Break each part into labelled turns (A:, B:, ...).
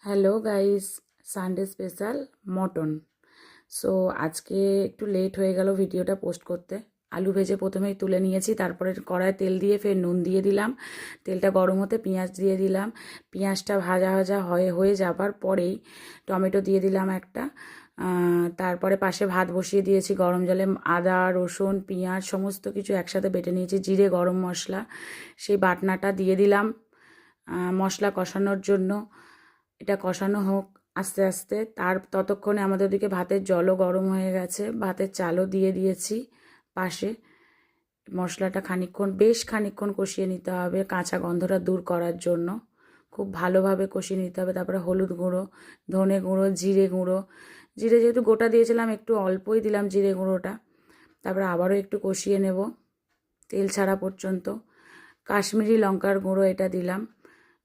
A: Hello guys, Sunday special mutton. So আজকে একটু late হয়ে গেল ভিডিওটা পোস্ট করতে। আলু ভেজে প্রথমেই তুলে নিয়েছি, তারপরে কড়ায় তেল দিয়ে ফের নুন দিয়ে দিলাম। তেলটা গরম হতে পেঁয়াজ দিয়ে দিলাম। পেঁয়াজটা ভাজা ভাজা হয়ে যাবার পরেই টমেটো দিয়ে দিলাম একটা। তারপরে পাশে ভাত বসিয়ে দিয়েছি গরম জলে। আদা রসুন পেঁয়াজ সমস্ত কিছু একসাথে বেটে নিয়েছি, জিরে গরম মশলা সেই বাটনাটা দিয়ে দিলাম মশলা কষানোর জন্য। এটা কষানো হোক আস্তে আস্তে। ততক্ষণে আমাদের ওদিকে ভাতের জলও গরম হয়ে গেছে, ভাতের চালও দিয়ে দিয়েছি পাশে। মশলাটা বেশ খানিকক্ষণ কষিয়ে নিতে হবে কাঁচা গন্ধটা দূর করার জন্য। খুব ভালোভাবে কষিয়ে নিতে হবে। তারপরে হলুদ গুঁড়ো, ধনে গুঁড়ো, জিরে গুঁড়ো। জিরে যেহেতু গোটা দিয়েছিলাম একটু অল্পই দিলাম জিরে গুঁড়োটা। তারপরে আবারও একটু কষিয়ে নেব তেল ছাড়া পর্যন্ত। কাশ্মীরি লঙ্কার গুঁড়ো এটা দিলাম।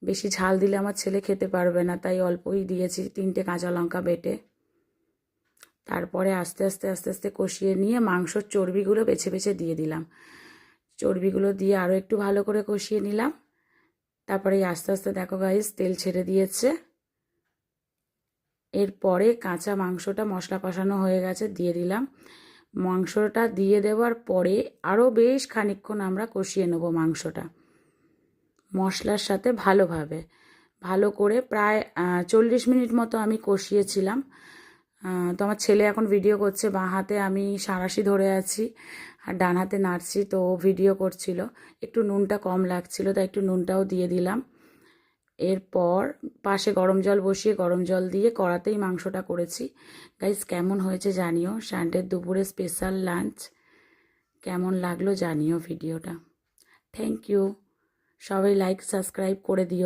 A: বেশি ঝাল দিলে আমার ছেলে খেতে পারবে না, তাই অল্পই দিয়েছি, 3টে কাঁচা লঙ্কা বেটে। তারপরে আস্তে আস্তে আস্তে আস্তে কষিয়ে নিয়ে মাংসর চর্বিগুলো বেছে বেছে দিয়ে দিলাম। চর্বিগুলো দিয়ে আরও একটু ভালো করে কষিয়ে নিলাম। তারপরে আস্তে আস্তে দেখো গাইস তেল ছেড়ে দিয়েছে। এরপরে কাঁচা মাংসটা মশলা কষানো হয়ে গেছে, দিয়ে দিলাম। মাংসটা দিয়ে দেওয়ার পরে আরও বেশ খানিকক্ষণ আমরা কষিয়ে নেব মাংসটা মশলার সাথে ভালো করে। প্রায় 40 মিনিট মতো আমি কষিয়েছিলাম। তো আমার ছেলে এখন ভিডিও করছে, বাঁ হাতে আমি সাঁড়াশি ধরে আছি আর ডান হাতে নাড়ছি, তো ও ভিডিও করছিল। একটু নুনটা কম লাগছিল, তাই একটু নুনটাও দিয়ে দিলাম। এরপর পাশে গরম জল বসিয়ে গরম জল দিয়ে কড়াতেই মাংসটা করেছি। গাইস কেমন হয়েছে জানিও। সানডের দুপুরে স্পেশাল লাঞ্চ কেমন লাগলো জানিও ভিডিওটা। Thank you. সবাই লাইক সাবস্ক্রাইব করে দিও।